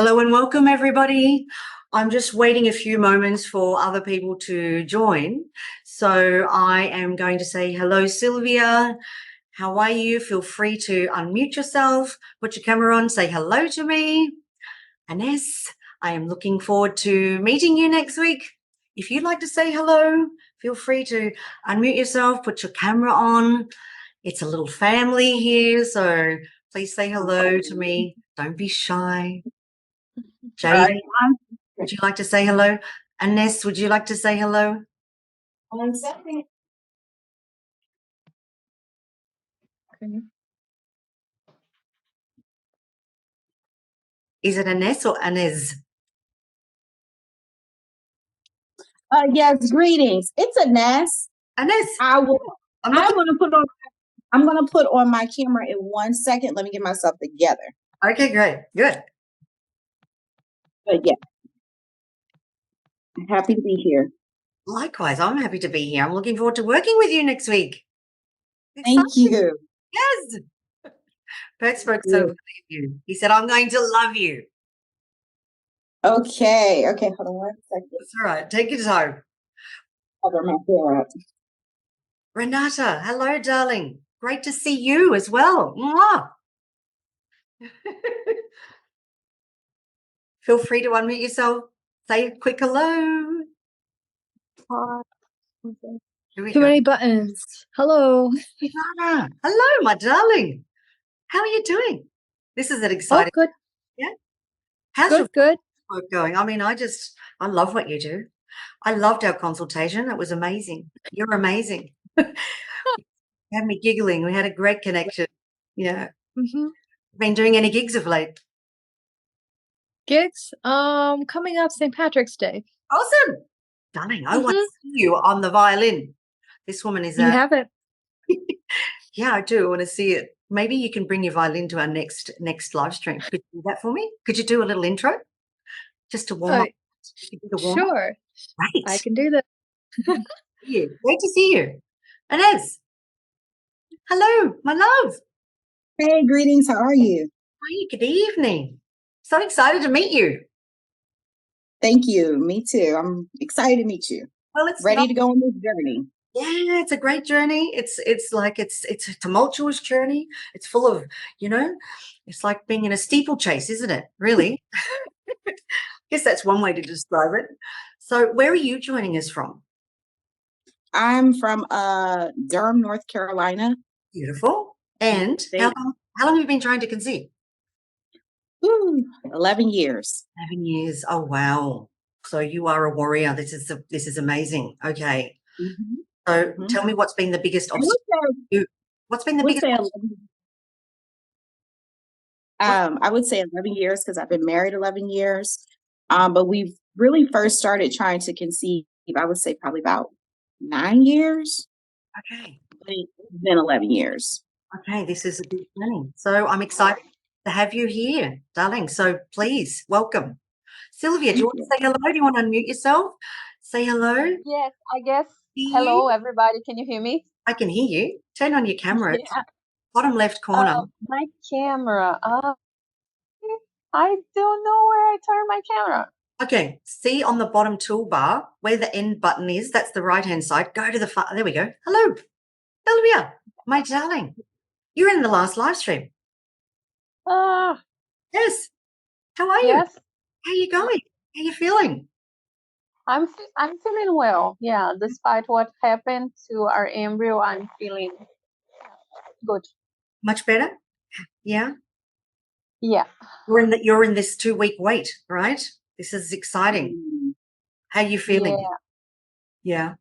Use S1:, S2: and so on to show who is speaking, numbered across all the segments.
S1: Hello and welcome, everybody. I'm just waiting a few moments for other people to join. So I am going to say hello, Sylvia. How are you? Feel free to unmute yourself, put your camera on, say hello to me. Ines, I am looking forward to meeting you next week. If you'd like to say hello, feel free to unmute yourself, put your camera on. It's a little family here, so please say hello to me. Don't be shy. Jade, would you like to say hello? Ines, would you like to say hello?
S2: 1 second.
S3: Okay.
S1: Is it Ines or Inez?
S2: Yes, greetings. It's Ines.
S1: Ines.
S2: I'm gonna put on my camera in 1 second. Let me get myself together.
S1: Okay, great. Good.
S2: But yeah. I'm happy to be here.
S1: Likewise, I'm happy to be here. I'm looking forward to working with you next week.
S2: Thank you.
S1: Yes. Perk spoke so highly of you. He said, I'm going to love you.
S2: Okay, hold on 1 second.
S1: That's all right. Take your time.
S2: Cover my hair up.
S1: Renata, hello, darling. Great to see you as well. Mwah. Feel free to unmute yourself. Say a quick hello.
S3: Too many buttons. Hello.
S1: Renata, hello, my darling. How are you doing? This is an exciting.
S3: Oh, good.
S1: Yeah. How's your
S3: Good.
S1: work going? I mean, I love what you do. I loved our consultation. It was amazing. You're amazing. You had me giggling. We had a great connection. Yeah. Been doing any gigs of late?
S3: Gigs? Coming up St. Patrick's Day.
S1: Awesome. Darling, I want to see you on the violin. This woman is
S3: You have it.
S1: Yeah, I do. I want to see it. Maybe you can bring your violin to our next live stream. Could you do that for me? Could you do a little intro just to warm up?
S3: Sure.
S1: Right.
S3: I can do that.
S1: Great to see you. Inez. Hello, my love.
S2: Hey, greetings. How are you?
S1: Hi, good evening. So excited to meet you. Thank
S2: you. Me too. I'm excited to meet you.
S1: Well, it's
S2: ready to go on this journey.
S1: Yeah, it's a great journey. It's a tumultuous journey. It's full of, it's like being in a steeplechase, isn't it? Really? I guess that's one way to describe it. So where are you joining us from?
S2: I'm from Durham, North Carolina.
S1: Beautiful. And how long have you been trying to conceive?
S2: 11 years.
S1: 11 years. Oh, wow. So you are a warrior. This is amazing. Okay. So tell me what's been the biggest obstacle? What's been the biggest obstacle?
S2: I would say 11 years because I've been married 11 years. But we've really first started trying to conceive, I would say probably about 9 years.
S1: Okay.
S2: It's been 11 years.
S1: Okay, this is a big journey. So I'm excited to have you here, darling. So please, welcome. Sylvia, do you want to say hello? Do you want to unmute yourself? Say hello.
S4: Yes, I guess. Hello, everybody. Can you hear me?
S1: I can hear you. Turn on your camera. Yeah. Bottom left corner.
S4: My camera. I don't know where I turn my camera.
S1: Okay, see on the bottom toolbar where the end button is, that's the right-hand side. Go to the far, there we go. Hello, Sylvia, my darling. You're in the last live stream. Yes. How are you?
S4: Yes.
S1: How are you going? How are you feeling?
S4: I'm feeling well. Yeah, despite what happened to our embryo, I'm feeling good.
S1: Much better? Yeah.
S4: Yeah.
S1: You're in this 2-week wait, right? This is exciting. How are you feeling? Yeah.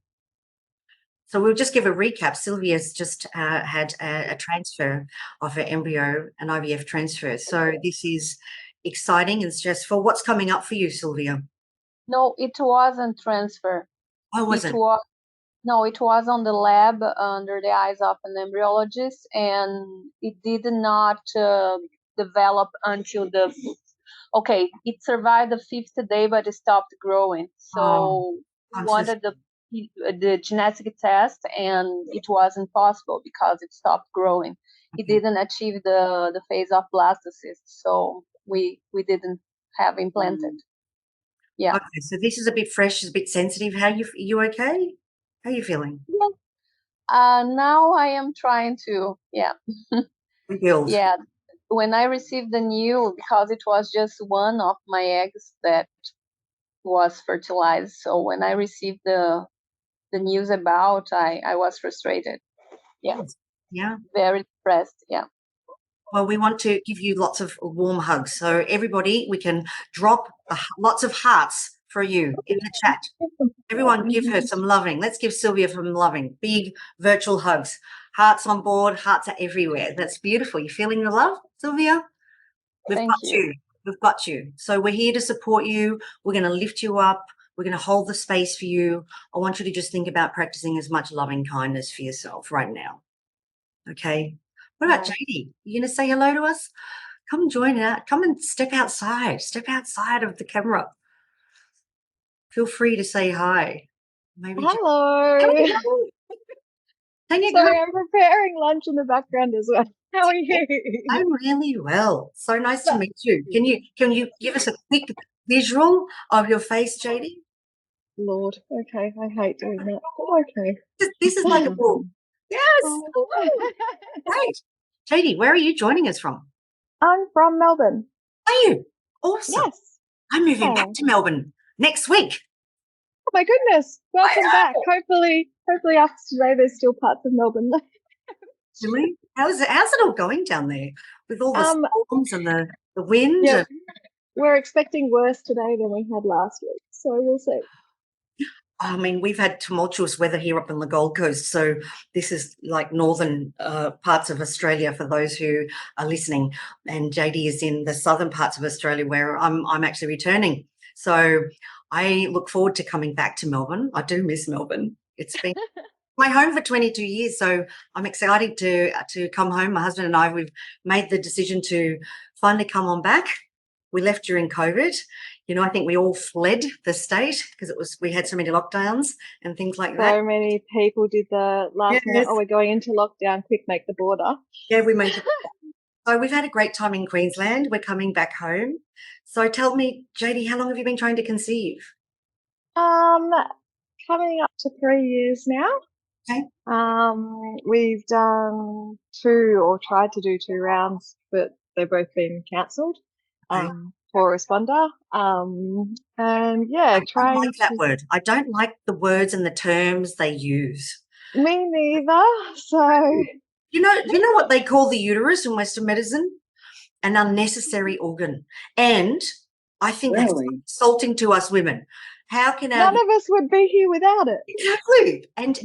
S1: So we'll just give a recap. Sylvia's just had a transfer of her embryo, an IVF transfer. So this is exciting and stressful. What's coming up for you, Sylvia?
S4: No, it wasn't transfer.
S1: Oh, wasn't?
S4: No, it was on the lab under the eyes of an embryologist, and it did not develop until it survived the 5th day, but it stopped growing. So we wanted the genetic test, and it wasn't possible because it stopped growing. It didn't achieve the phase of blastocyst, so we didn't have implanted. Yeah.
S1: Okay, so this is a bit fresh, it's a bit sensitive. You okay? How are you feeling?
S4: Yeah. Now I am trying to,
S1: Rebuild.
S4: yeah. When I received the news, because it was just one of my eggs that was fertilized. So when I received the news about, I was frustrated. Yeah.
S1: Yeah.
S4: Very depressed. Yeah.
S1: Well, we want to give you lots of warm hugs. So everybody, we can drop lots of hearts for you in the chat. Everyone give her some loving. Let's give Sylvia some loving. Big virtual hugs. Hearts on board. Hearts are everywhere. That's beautiful. You feeling the love, Sylvia? We've got you. We've got you. So we're here to support you. We're going to lift you up. We're going to hold the space for you. I want you to just think about practicing as much loving kindness for yourself right now. Okay. What about JD? You going to say hello to us? Come and join out. Come and step outside. Step outside of the camera. Feel free to say hi. Maybe.
S3: Hello. Sorry, I'm preparing lunch in the background as well. How are you?
S1: I'm really well. So nice to meet you. Can you give us a quick visual of your face, JD?
S3: Lord, okay, I hate doing that. But okay.
S1: This is like a book. Yes. Great. JD, where are you joining us from?
S3: I'm from Melbourne.
S1: Are you? Awesome.
S3: Yes.
S1: I'm moving back to Melbourne next week.
S3: Oh my goodness. Welcome back. Hopefully after today there's still parts of Melbourne left.
S1: Really? How's it all going down there with all the storms and the wind?
S3: Yeah, we're expecting worse today than we had last week, so we'll see.
S1: I mean, we've had tumultuous weather here up on the Gold Coast, so this is like northern parts of Australia for those who are listening, and JD is in the southern parts of Australia where I'm actually returning. So I look forward to coming back to Melbourne. I do miss Melbourne. It's been my home for 22 years, so I'm excited to come home. My husband and I, we've made the decision to finally come on back. We left during COVID. You know, I think we all fled the state because we had so many lockdowns and things like that.
S3: So many people did the last minute, we're going into lockdown, quick, make the border.
S1: Yeah, we made it. So we've had a great time in Queensland. We're coming back home. So tell me, JD, how long have you been trying to conceive?
S3: Coming up to 3 years now.
S1: Okay.
S3: We've done tried to do 2 rounds, but they've both been cancelled. For a responder. And yeah,
S1: I don't like that word. I don't like the words and the terms they use.
S3: Me neither. So
S1: you know what they call the uterus in Western medicine? An unnecessary organ. And I think that's insulting to us women. How can
S3: none of us would be here without it?
S1: Exactly. And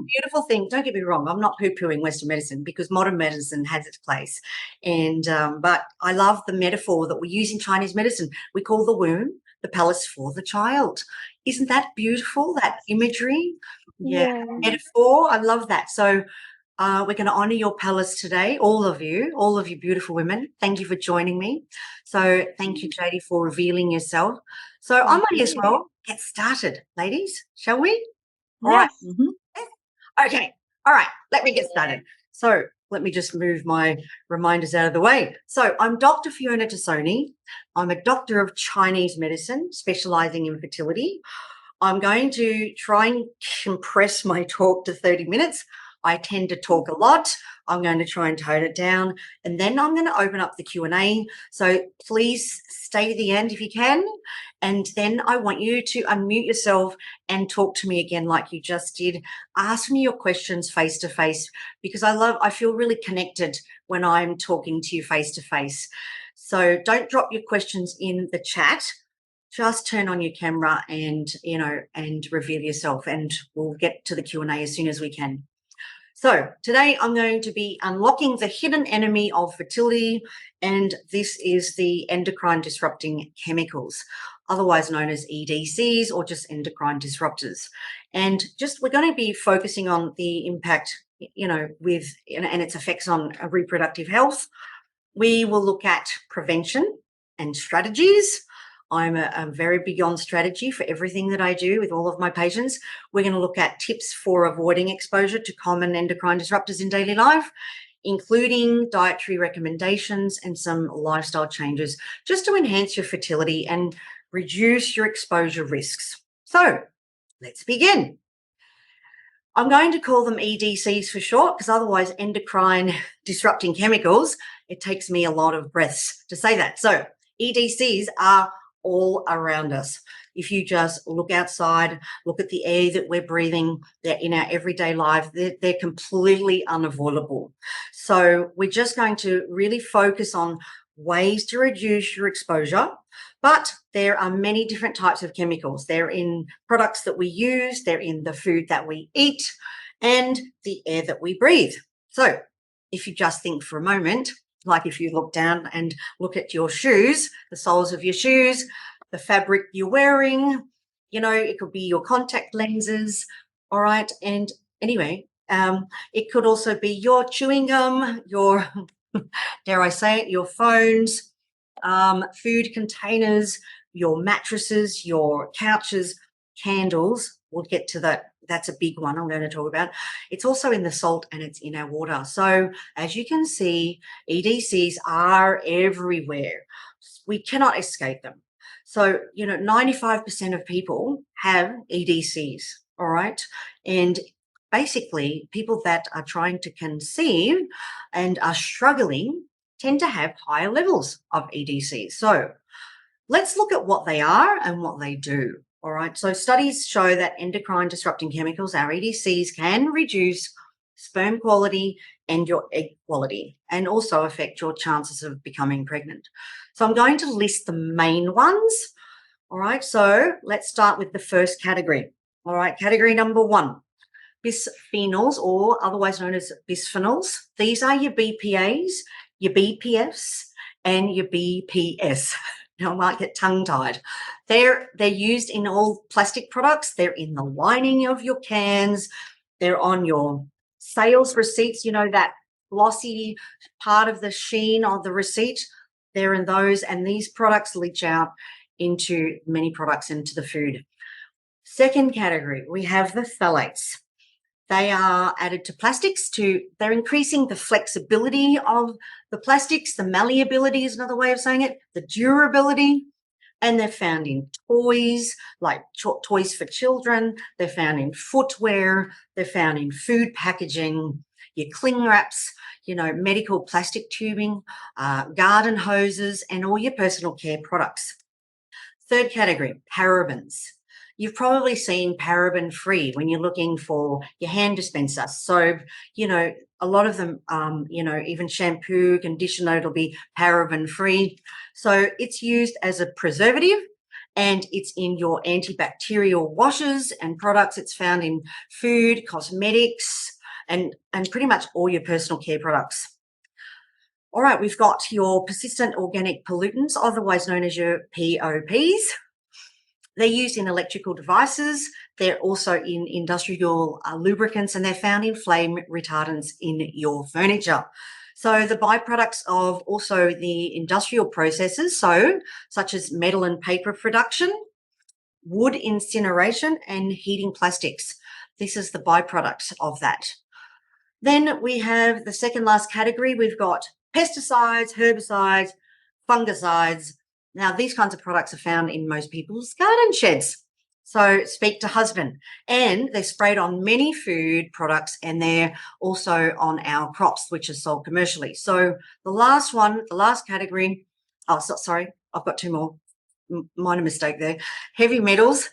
S1: beautiful thing, don't get me wrong, I'm not poo-pooing Western medicine because modern medicine has its place. And but I love the metaphor that we use in Chinese medicine. We call the womb the palace for the child. Isn't that beautiful, that imagery? Yeah. Metaphor. I love that. So we're going to honour your palace today, all of you beautiful women. Thank you for joining me. So thank you, JD, for revealing yourself. So I might as well get started, ladies, shall we? All right. Okay. All right. Let me get started. So let me just move my reminders out of the way. So I'm Dr. Fiona Tassoni. I'm a doctor of Chinese medicine, specialising in fertility. I'm going to try and compress my talk to 30 minutes. I tend to talk a lot. I'm going to try and tone it down, and then I'm going to open up the Q&A. So please stay to the end if you can, and then I want you to unmute yourself and talk to me again like you just did. Ask me your questions face to face because I feel really connected when I'm talking to you face to face. So don't drop your questions in the chat. Just turn on your camera and reveal yourself, and we'll get to the Q&A as soon as we can. So today I'm going to be unlocking the hidden enemy of fertility, and this is the endocrine disrupting chemicals, otherwise known as EDCs or just endocrine disruptors. And we're going to be focusing on the impact, with and its effects on reproductive health. We will look at prevention and strategies. I'm very big on strategy for everything that I do with all of my patients. We're going to look at tips for avoiding exposure to common endocrine disruptors in daily life. including dietary recommendations and some lifestyle changes just to enhance your fertility and reduce your exposure risks. So let's begin. I'm going to call them EDCs for short, because otherwise endocrine disrupting chemicals, it takes me a lot of breaths to say that. So EDCs are all around us. If you just look outside, look at the air that we're breathing, they're in our everyday life, they're completely unavoidable. So we're just going to really focus on ways to reduce your exposure. But there are many different types of chemicals. They're in products that we use, they're in the food that we eat, and the air that we breathe. So if you just think for a moment, like if you look down and look at your shoes, the soles of your shoes, the fabric you're wearing, you know, it could be your contact lenses, all right? And anyway, it could also be your chewing gum, your, dare I say it, your phones, food containers, your mattresses, your couches, candles. We'll get to that. That's a big one I'm going to talk about. It's also in the salt and it's in our water. So as you can see, EDCs are everywhere. We cannot escape them. So, you know, 95% of people have EDCs, all right? And basically, people that are trying to conceive and are struggling tend to have higher levels of EDCs. So let's look at what they are and what they do. All right. So studies show that endocrine disrupting chemicals, our EDCs, can reduce sperm quality and your egg quality and also affect your chances of becoming pregnant. So I'm going to list the main ones. All right. So let's start with the first category. All right. Category number 1. Bisphenols, or otherwise known as bisphenols. These are your BPAs, your BPFs, and your BPS. Now, I might get tongue-tied. They're used in all plastic products. They're in the lining of your cans. They're on your sales receipts, you know, that glossy part of the sheen of the receipt. They're in those, and these products leach out into many products, into the food. Second category, we have the phthalates. They are added to plastics they're increasing the flexibility of the plastics, the malleability is another way of saying it, the durability, and they're found in toys, like toys for children. They're found in footwear. They're found in food packaging, your cling wraps, you know, medical plastic tubing, garden hoses, and all your personal care products. Third category, parabens. You've probably seen paraben-free when you're looking for your hand dispenser, soap, you know, a lot of them, you know, even shampoo, conditioner, it'll be paraben-free. So it's used as a preservative, and it's in your antibacterial washes and products. It's found in food, cosmetics, and pretty much all your personal care products. All right, we've got your persistent organic pollutants, otherwise known as your POPs. They're used in electrical devices. They're also in industrial lubricants, and they're found in flame retardants in your furniture. So the byproducts of also the industrial processes, such as metal and paper production, wood incineration, and heating plastics. This is the byproduct of that. Then we have the second last category. We've got pesticides, herbicides, fungicides. Now, these kinds of products are found in most people's garden sheds. So speak to husband. And they're sprayed on many food products, and they're also on our crops, which are sold commercially. So the last one, the last category, sorry, I've got two more. Minor mistake there. Heavy metals.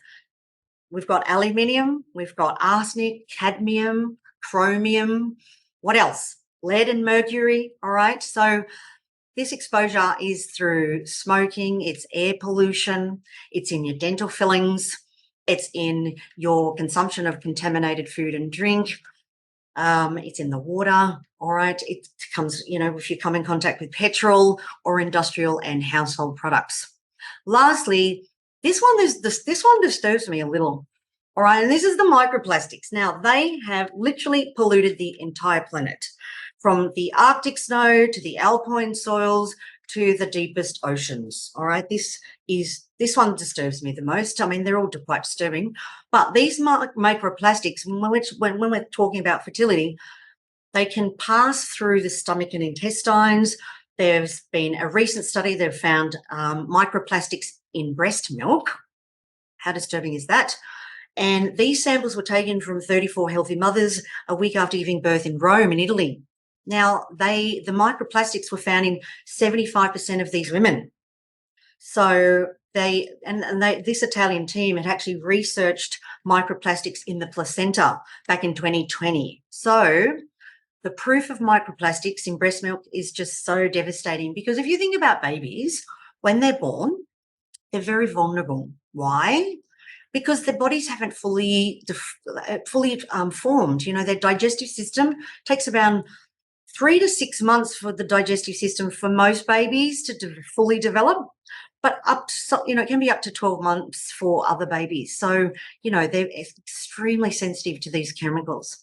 S1: We've got aluminium, we've got arsenic, cadmium, chromium. What else? Lead and mercury. All right. So this exposure is through smoking, it's air pollution, it's in your dental fillings, it's in your consumption of contaminated food and drink, it's in the water, all right? It comes, you know, if you come in contact with petrol or industrial and household products. Lastly, this one disturbs me a little, all right? And this is the microplastics. Now, they have literally polluted the entire planet, from the Arctic snow to the alpine soils to the deepest oceans. All right, this one disturbs me the most. I mean, they're all quite disturbing, but these microplastics, when we're talking about fertility, They can pass through the stomach and intestines. There's been a recent study that found microplastics in breast milk. How disturbing is that? And these samples were taken from 34 healthy mothers a week after giving birth in Rome in Italy. Now, the microplastics were found in 75% of these women. So this Italian team had actually researched microplastics in the placenta back in 2020. So the proof of microplastics in breast milk is just so devastating, because if you think about babies, when they're born, they're very vulnerable. Why? Because their bodies haven't fully formed. You know, their digestive system takes about 3 to 6 months for the digestive system for most babies to fully develop, but it can be up to 12 months for other babies. So, they're extremely sensitive to these chemicals.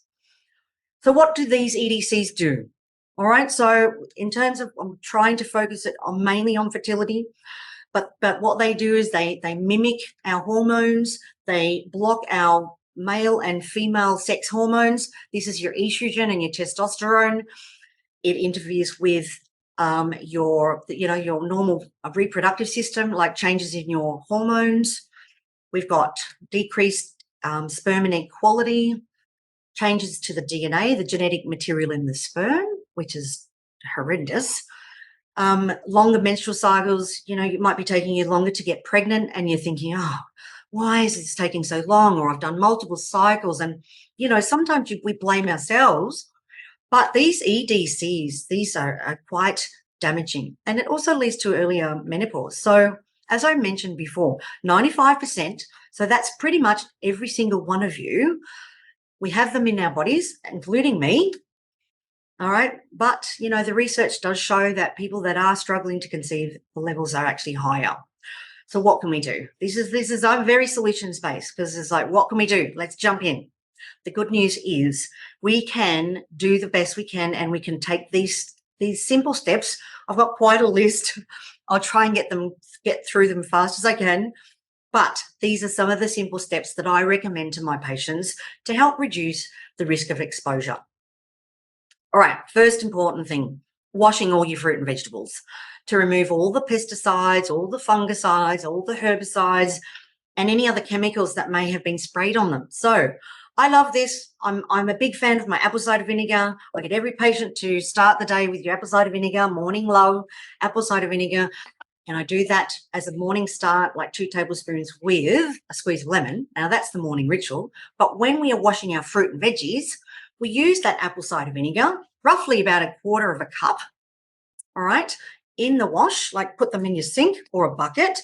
S1: So what do these EDCs do? All right, so in terms of, I'm trying to focus it on mainly on fertility, but what they do is they mimic our hormones. They block our male and female sex hormones. This is your estrogen and your testosterone. It interferes with your normal reproductive system, like changes in your hormones. We've got decreased sperm and egg quality, changes to the DNA, the genetic material in the sperm, which is horrendous. Longer menstrual cycles, it might be taking you longer to get pregnant, and you're thinking, oh, why is this taking so long? Or I've done multiple cycles. And, sometimes we blame ourselves, but these EDCs, these are quite damaging. And it also leads to earlier menopause. So as I mentioned before, 95%, so that's pretty much every single one of you, we have them in our bodies, including me. All right. But, the research does show that people that are struggling to conceive, the levels are actually higher. So what can we do? I'm very solutions-based, because it's like, what can we do? Let's jump in. The good news is we can do the best we can, and we can take these simple steps. I've got quite a list. I'll try and get through them fast as I can. But these are some of the simple steps that I recommend to my patients to help reduce the risk of exposure. All right, first important thing, washing all your fruit and vegetables to remove all the pesticides, all the fungicides, all the herbicides, and any other chemicals that may have been sprayed on them. So I love this. I'm a big fan of my apple cider vinegar. I get every patient to start the day with your apple cider vinegar, morning low, apple cider vinegar. And I do that as a morning start, like 2 tablespoons with a squeeze of lemon. Now that's the morning ritual. But when we are washing our fruit and veggies, we use that apple cider vinegar, roughly about 1/4 of a cup, all right, in the wash, like put them in your sink or a bucket,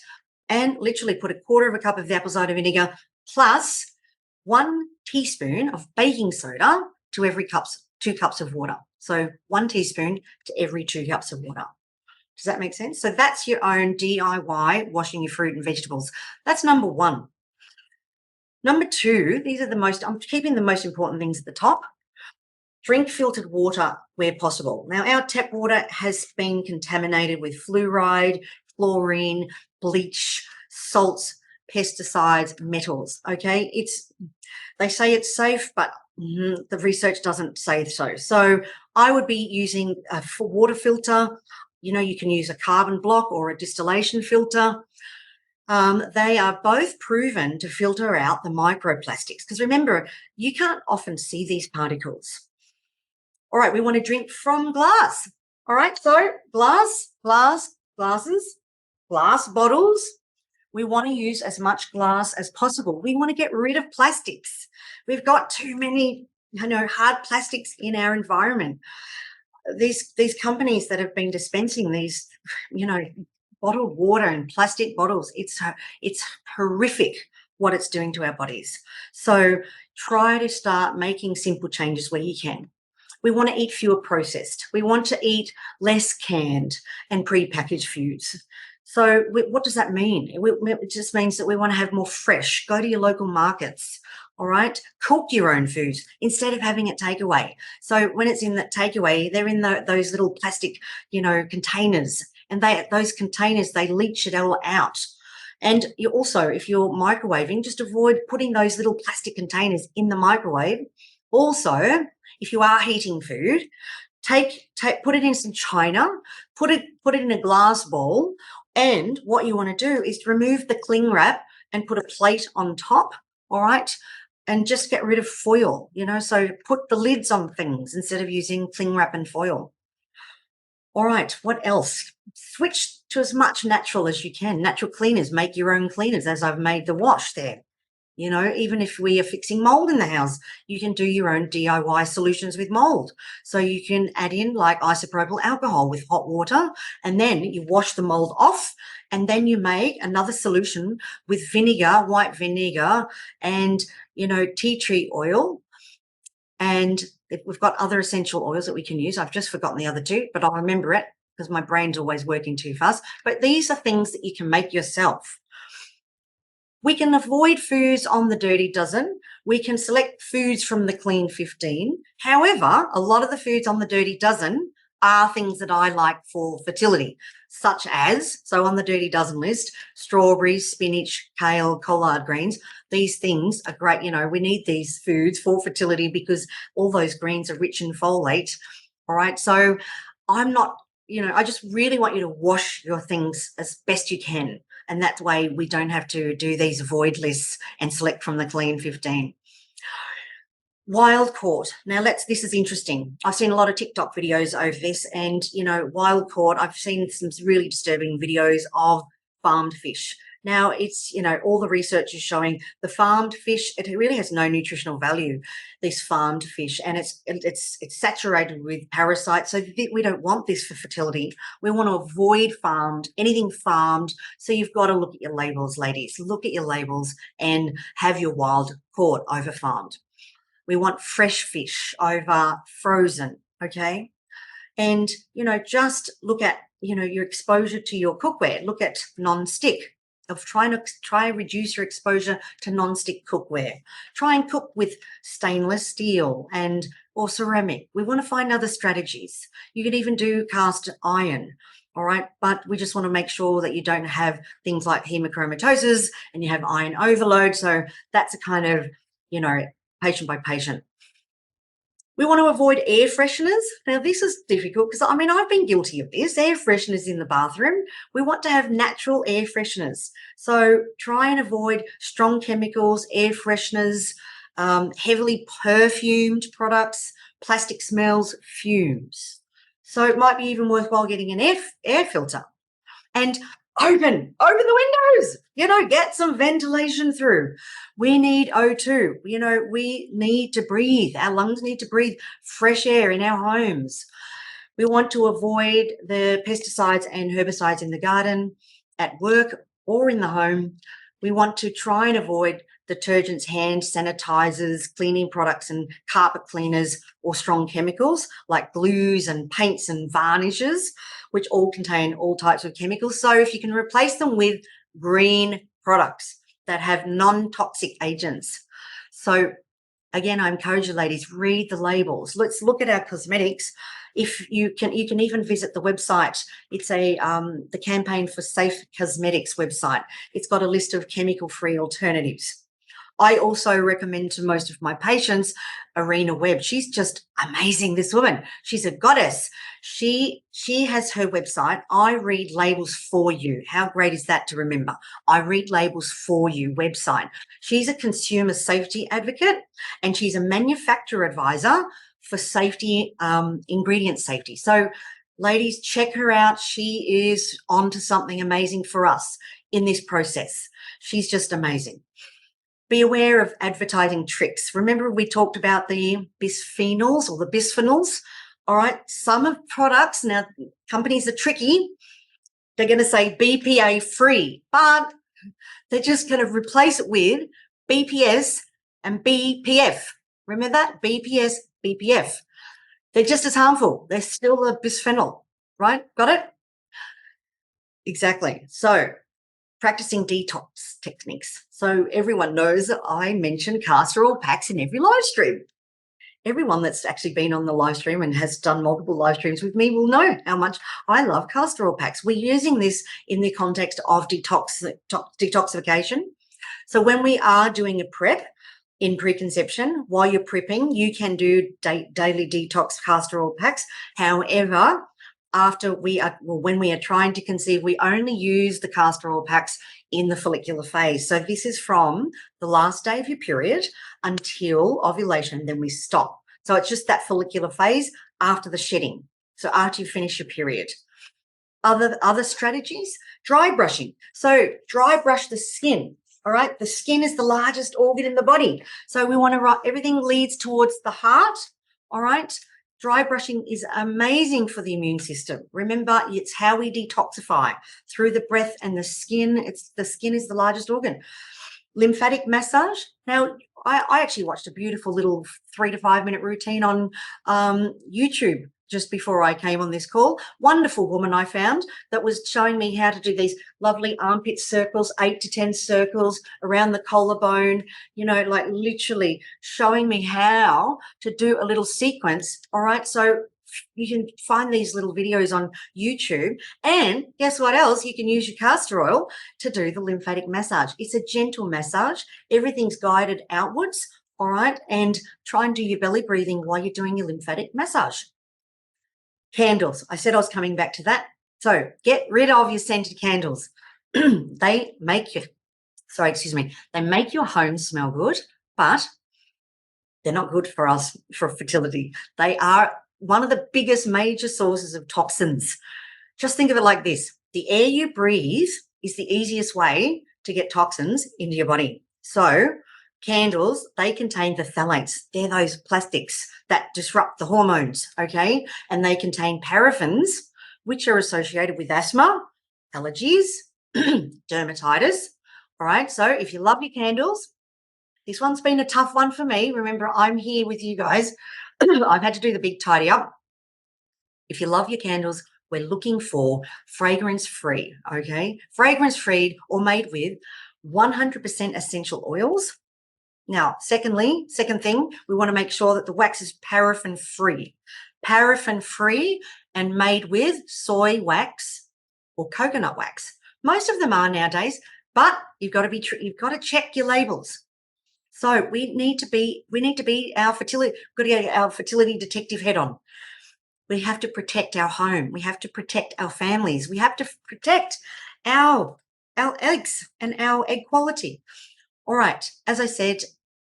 S1: and literally put 1/4 of a cup of the apple cider vinegar plus 1 teaspoon of baking soda to every 2 cups of water. So 1 teaspoon to every 2 cups of water. Does that make sense? So that's your own DIY washing your fruit and vegetables. That's number 1. Number 2, I'm keeping the most important things at the top. Drink filtered water where possible. Now, our tap water has been contaminated with fluoride, chlorine, bleach, salts, pesticides, metals, okay? They say it's safe, but the research doesn't say so. So I would be using a water filter. You can use a carbon block or a distillation filter. They are both proven to filter out the microplastics, because remember, you can't often see these particles. All right, we want to drink from glass. All right, so glasses, glass bottles. We want to use as much glass as possible. We want to get rid of plastics. We've got too many, hard plastics in our environment. These companies that have been dispensing these, bottled water in plastic bottles, it's horrific what it's doing to our bodies. So try to start making simple changes where you can. We want to eat fewer processed. We want to eat less canned and pre-packaged foods. So what does that mean? It just means that we want to have more fresh. Go to your local markets, all right? Cook your own foods instead of having it takeaway. So when it's in that takeaway, they're in those little plastic, containers. And those containers, they leach it all out. And you also, if you're microwaving, just avoid putting those little plastic containers in the microwave. Also, if you are heating food, put it in some china, put it in a glass bowl, and what you want to do is remove the cling wrap and put a plate on top, all right? And just get rid of foil, so put the lids on things instead of using cling wrap and foil. All right, what else? Switch to as much natural as you can. Natural cleaners, make your own cleaners, as I've made the wash there. Even if we are fixing mold in the house, you can do your own DIY solutions with mold. So you can add in like isopropyl alcohol with hot water, and then you wash the mold off, and then you make another solution with vinegar, white vinegar, and, tea tree oil. And we've got other essential oils that we can use. I've just forgotten the other two, but I'll remember it because my brain's always working too fast. But these are things that you can make yourself. We can avoid foods on the dirty dozen. We can select foods from the clean 15. However, a lot of the foods on the dirty dozen are things that I like for fertility, such as, so on the dirty dozen list, strawberries, spinach, kale, collard greens. These things are great. We need these foods for fertility because all those greens are rich in folate. All right. So I'm not, I just really want you to wash your things as best you can. And that way we don't have to do these void lists and select from the clean 15. Wild caught. Now this is interesting. I've seen a lot of TikTok videos over this, and, wild caught, I've seen some really disturbing videos of farmed fish. Now it's, all the research is showing the farmed fish, it really has no nutritional value, this farmed fish, and it's saturated with parasites. So we don't want this for fertility. We want to avoid anything farmed. So you've got to look at your labels, ladies. Look at your labels and have your wild caught over farmed. We want fresh fish over frozen, okay? And, just look at, your exposure to your cookware. Look at non-stick. Try and reduce your exposure to non-stick cookware. Try and cook with stainless steel or ceramic. We want to find other strategies. You could even do cast iron, all right? But we just want to make sure that you don't have things like hemochromatosis and you have iron overload. So that's a kind of, patient by patient. We want to avoid air fresheners. Now, this is difficult because, I've been guilty of this. Air fresheners in the bathroom. We want to have natural air fresheners. So try and avoid strong chemicals, air fresheners, heavily perfumed products, plastic smells, fumes. So it might be even worthwhile getting an air filter. And open the windows, get some ventilation through. We need O2, we need to breathe. Our lungs need to breathe fresh air in our homes. We want to avoid the pesticides and herbicides in the garden, at work, or in the home. We want to try and avoid detergents, hand sanitizers, cleaning products and carpet cleaners, or strong chemicals like glues and paints and varnishes, which all contain all types of chemicals. So if you can replace them with green products that have non-toxic agents. So again, I encourage you ladies, read the labels. Let's look at our cosmetics. If you can even visit the website. It's the Campaign for Safe Cosmetics website. It's got a list of chemical-free alternatives. I also recommend to most of my patients Arena Webb. She's just amazing, this woman. She's a goddess. She has her website. I read labels for you. How great is that to remember? I read labels for you website. She's a consumer safety advocate, and she's a manufacturer advisor for safety, ingredient safety. So ladies, check her out. She is onto something amazing for us in this process. She's just amazing. Be aware of advertising tricks. Remember we talked about the bisphenols or the bisphenols? All right, some of products, now companies are tricky. They're going to say BPA free, but they're just going to replace it with BPS and BPF. Remember that? BPS, BPF. They're just as harmful. They're still a bisphenol, right? Got it? Exactly. So practicing detox techniques. So everyone knows that I mention castor oil packs in every live stream. Everyone that's actually been on the live stream and has done multiple live streams with me will know how much I love castor oil packs. We're using this in the context of detoxification. So when we are doing a prep, in preconception. While you're prepping, you can do daily detox castor oil packs. However, when we are trying to conceive, we only use the castor oil packs in the follicular phase. So this is from the last day of your period until ovulation, then we stop. So it's just that follicular phase after the shedding. So after you finish your period. Other strategies, dry brushing. So dry brush the skin. All right. The skin is the largest organ in the body. So we want to everything leads towards the heart. All right. Dry brushing is amazing for the immune system. Remember, it's how we detoxify through the breath and the skin. The skin is the largest organ. Lymphatic massage. Now, I actually watched a beautiful little 3 to 5 minute routine on YouTube just before I came on this call. Wonderful woman I found that was showing me how to do these lovely armpit circles, 8 to 10 circles around the collarbone, like literally showing me how to do a little sequence. All right. So you can find these little videos on YouTube, and guess what else? You can use your castor oil to do the lymphatic massage. It's a gentle massage. Everything's guided outwards. All right. And try and do your belly breathing while you're doing your lymphatic massage. Candles. I said I was coming back to that. So get rid of your scented candles. They make your home smell good, but they're not good for us for fertility. They are one of the biggest major sources of toxins. Just think of it like this. The air you breathe is the easiest way to get toxins into your body. So candles, they contain the phthalates. They're those plastics that disrupt the hormones, okay? And they contain parabens, which are associated with asthma, allergies, dermatitis, all right? So if you love your candles, this one's been a tough one for me. Remember, I'm here with you guys. I've had to do the big tidy up. If you love your candles, we're looking for fragrance-free, okay? Fragrance-free or made with 100% essential oils. Now, second thing, we want to make sure that the wax is paraffin-free. Paraffin-free and made with soy wax or coconut wax. Most of them are nowadays, but you've got to check your labels. So we need to be our fertility. We've got to get our fertility detective head on. We have to protect our home. We have to protect our families. We have to protect our eggs and our egg quality. All right, as I said,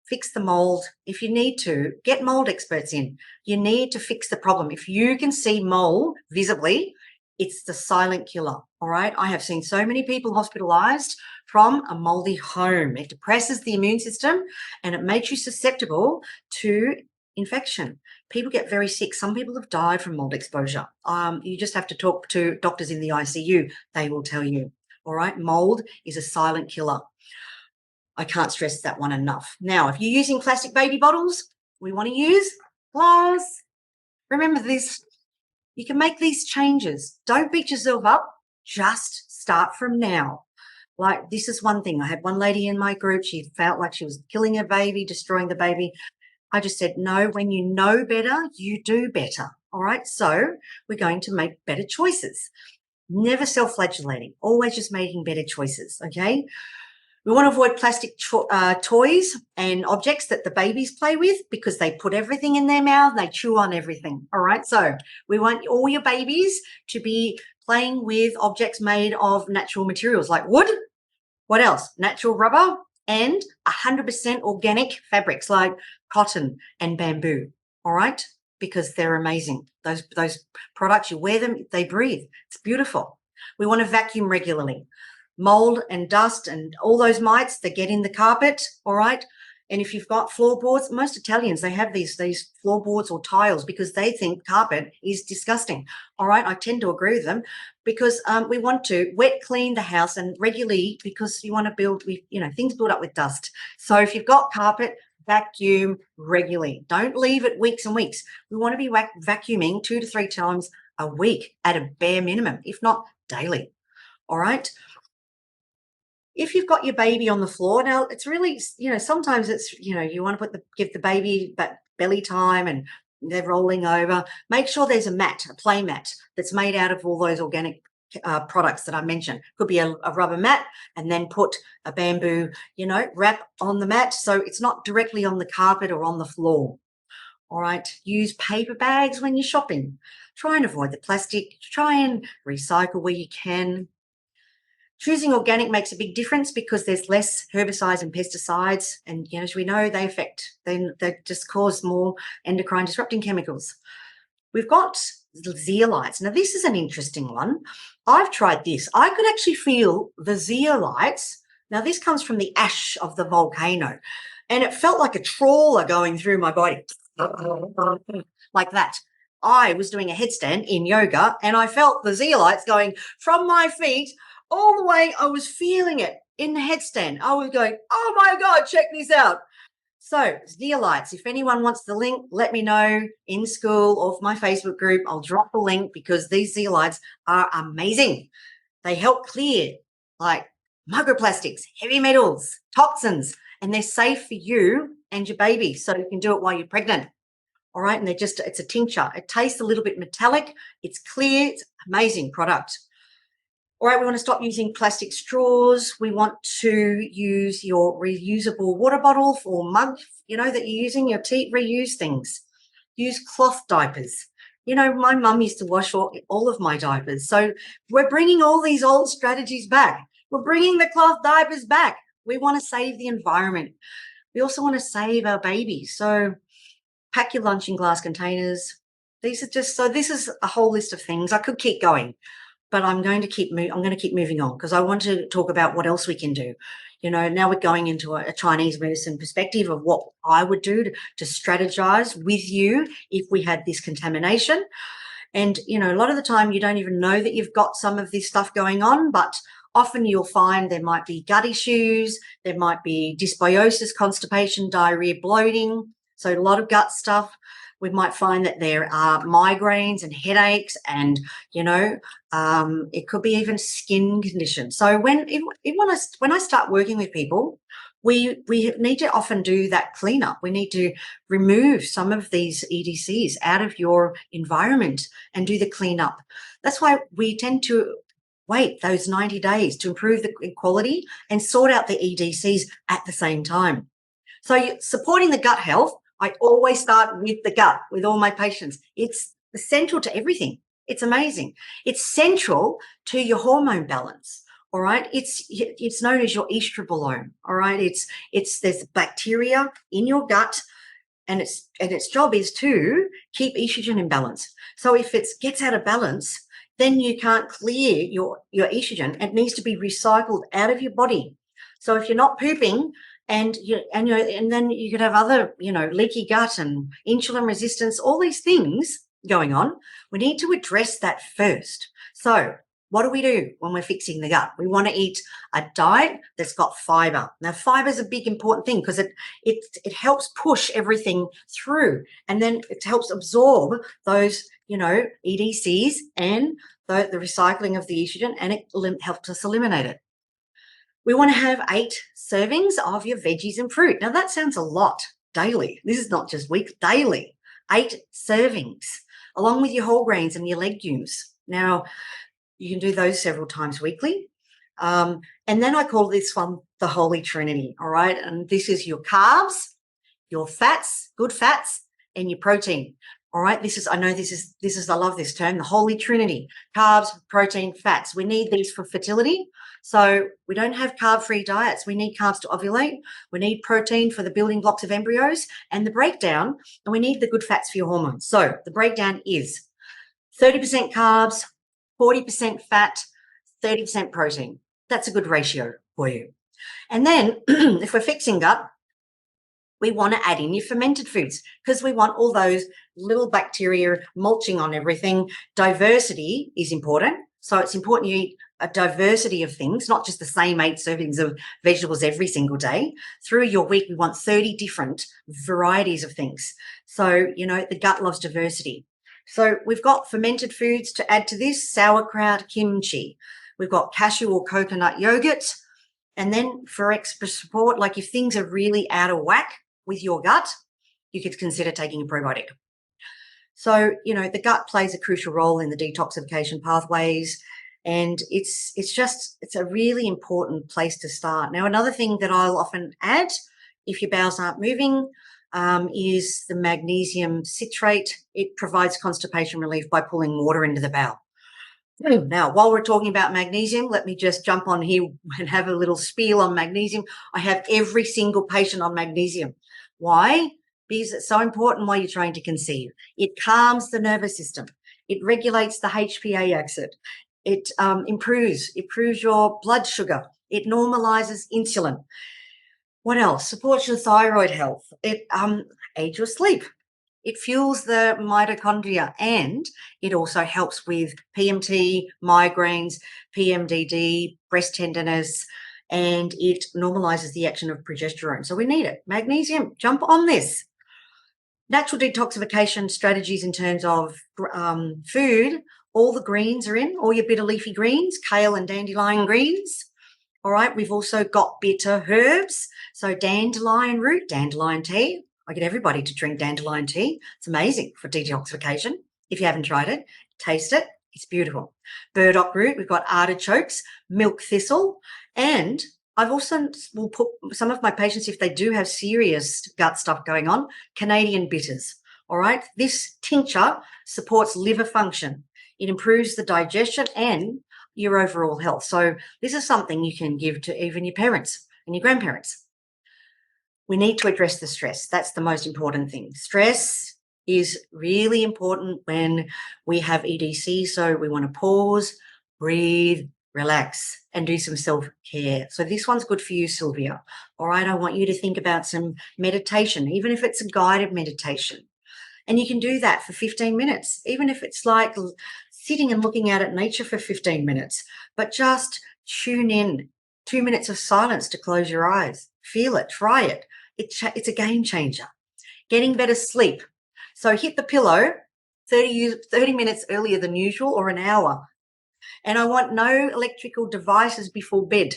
S1: fix the mold. If you need to, get mold experts in. You need to fix the problem. If you can see mold visibly, it's the silent killer. All right, I have seen so many people hospitalized from a moldy home. It depresses the immune system and it makes you susceptible to infection. People get very sick. Some people have died from mold exposure. You just have to talk to doctors in the ICU. They will tell you. All right, mold is a silent killer. I can't stress that one enough. Now, if you're using plastic baby bottles, we want to use glass. Remember this, you can make these changes. Don't beat yourself up. Just start from now. Like, this is one thing. I had one lady in my group. She felt like she was killing her baby, destroying the baby. I just said, no, when you know better, you do better. All right. So we're going to make better choices. Never self-flagellating, always just making better choices. Okay. We want to avoid plastic toys and objects that the babies play with because they put everything in their mouth. They chew on everything. All right. So we want all your babies to be playing with objects made of natural materials like wood. What else? Natural rubber and 100% organic fabrics like cotton and bamboo. All right. Because they're amazing. Those products, you wear them, they breathe. It's beautiful. We want to vacuum regularly. Mold and dust and all those mites that get in the carpet, all right? And if you've got floorboards, most Italians, they have these floorboards or tiles because they think carpet is disgusting, all right? I tend to agree with them because we want to wet clean the house and regularly because you want to build, things build up with dust. So if you've got carpet, vacuum regularly. Don't leave it weeks and weeks. We want to be vacuuming 2 to 3 times a week at a bare minimum, if not daily, all right? If you've got your baby on the floor, now it's really, sometimes it's, you want to give the baby belly time and they're rolling over. Make sure there's a play mat that's made out of all those organic products that I mentioned. Could be a rubber mat, and then put a bamboo, wrap on the mat so it's not directly on the carpet or on the floor. All right, use paper bags when you're shopping. Try and avoid the plastic. Try and recycle where you can. Choosing organic makes a big difference because there's less herbicides and pesticides, and as we know, they just cause more endocrine disrupting chemicals. We've got zeolites. Now, this is an interesting one. I've tried this. I could actually feel the zeolites. Now, this comes from the ash of the volcano, and it felt like a trawler going through my body, like that. I was doing a headstand in yoga, and I felt the zeolites going from my feet all the way. I was feeling it in the headstand. I was going, oh my God, check this out. So zeolites, if anyone wants the link, let me know in school or my Facebook group. I'll drop the link because these zeolites are amazing. They help clear like microplastics, heavy metals, toxins, and they're safe for you and your baby. So you can do it while you're pregnant. All right. And it's a tincture. It tastes a little bit metallic. It's clear. It's an amazing product. All right, we want to stop using plastic straws. We want to use your reusable water bottle or mug, that you're using, your tea, reuse things. Use cloth diapers. My mum used to wash all of my diapers. So we're bringing all these old strategies back. We're bringing the cloth diapers back. We want to save the environment. We also want to save our babies. So pack your lunch in glass containers. This is a whole list of things. I could keep going. But I'm going to keep moving on because I want to talk about what else we can do. Now we're going into a Chinese medicine perspective of what I would do to strategize with you if we had this contamination. And, a lot of the time you don't even know that you've got some of this stuff going on, but often you'll find there might be gut issues, there might be dysbiosis, constipation, diarrhea, bloating. So a lot of gut stuff. We might find that there are migraines and headaches and, it could be even skin conditions. So when I start working with people, we need to often do that cleanup. We need to remove some of these EDCs out of your environment and do the cleanup. That's why we tend to wait those 90 days to improve the quality and sort out the EDCs at the same time. So supporting the gut health, I always start with the gut with all my patients. It's essential to everything. It's amazing. It's central to your hormone balance. All right. It's known as your estrobolome. All right. There's bacteria in your gut, and its job is to keep estrogen in balance. So if it gets out of balance, then you can't clear your estrogen. It needs to be recycled out of your body. So if you're not pooping, and then you could have other, leaky gut and insulin resistance, all these things going on. We need to address that first. So what do we do when we're fixing the gut? We want to eat a diet that's got fiber. Now, fiber is a big important thing because it helps push everything through, and then it helps absorb those, EDCs and the recycling of the estrogen, and it helps us eliminate it. We want to have 8 servings of your veggies and fruit. Now, that sounds a lot daily. This is not just weekly, daily. 8 servings, along with your whole grains and your legumes. Now, you can do those several times weekly. And then I call this one the Holy Trinity, all right? And this is your carbs, your fats, good fats, and your protein. All right, I love this term, the Holy Trinity: carbs, protein, fats. We need these for fertility. So we don't have carb-free diets. We need carbs to ovulate. We need protein for the building blocks of embryos and the breakdown, and we need the good fats for your hormones. So the breakdown is 30% carbs, 40% fat, 30% protein. That's a good ratio for you. And then if we're fixing gut, we want to add in your fermented foods because we want all those little bacteria mulching on everything. Diversity is important. So it's important you eat a diversity of things, not just the same 8 servings of vegetables every single day. Through your week, we want 30 different varieties of things. So, the gut loves diversity. So we've got fermented foods to add to this: sauerkraut, kimchi. We've got cashew or coconut yogurt. And then for extra support, like if things are really out of whack with your gut, you could consider taking a probiotic. So, the gut plays a crucial role in the detoxification pathways. And it's a really important place to start. Now, another thing that I'll often add if your bowels aren't moving is the magnesium citrate. It provides constipation relief by pulling water into the bowel. Now, while we're talking about magnesium, let me just jump on here and have a little spiel on magnesium. I have every single patient on magnesium. Why? Because it's so important while you're trying to conceive. It calms the nervous system. It regulates the HPA axis. It improves your blood sugar. It normalizes insulin. What else? Supports your thyroid health. It aids your sleep. It fuels the mitochondria, and it also helps with PMT, migraines, PMDD, breast tenderness, and it normalizes the action of progesterone. So we need it. Magnesium, jump on this. Natural detoxification strategies in terms of food. All the greens are in, all your bitter leafy greens, kale and dandelion greens. All right, we've also got bitter herbs. So dandelion root, dandelion tea. I get everybody to drink dandelion tea. It's amazing for detoxification. If you haven't tried it, taste it. It's beautiful. Burdock root, we've got artichokes, milk thistle, and I've also will put some of my patients, if they do have serious gut stuff going on, Canadian bitters. All right, this tincture supports liver function. It improves the digestion and your overall health. So this is something you can give to even your parents and your grandparents. We need to address the stress. That's the most important thing. Stress is really important when we have EDC. So we want to pause, breathe, relax, and do some self-care. So this one's good for you, Sylvia. All right, I want you to think about some meditation, even if it's a guided meditation. And you can do that for 15 minutes, even if it's like sitting and looking out at nature for 15 minutes, but just tune in, 2 minutes of silence to close your eyes, feel it, try it. It's a game changer. Getting better sleep. So hit the pillow 30 minutes earlier than usual or an hour. And I want no electrical devices before bed.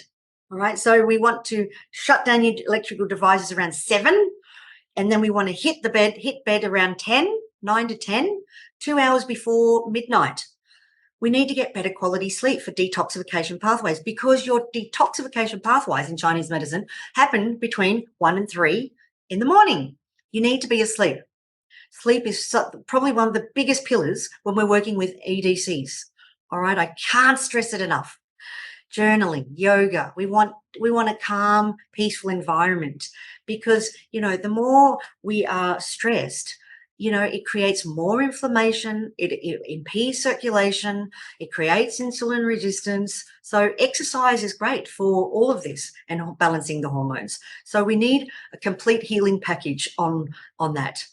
S1: All right. So we want to shut down your electrical devices around 7. And then we want to hit bed around 9 to 10, 2 hours before midnight. We need to get better quality sleep for detoxification pathways, because your detoxification pathways in Chinese medicine happen between 1 and 3 in the morning. You need to be asleep. Sleep is probably one of the biggest pillars when we're working with EDCs. All right, I can't stress it enough. Journaling, yoga. We want a calm, peaceful environment, because, the more we are stressed, it creates more inflammation, it impedes circulation, it creates insulin resistance. So exercise is great for all of this and balancing the hormones. So we need a complete healing package on that.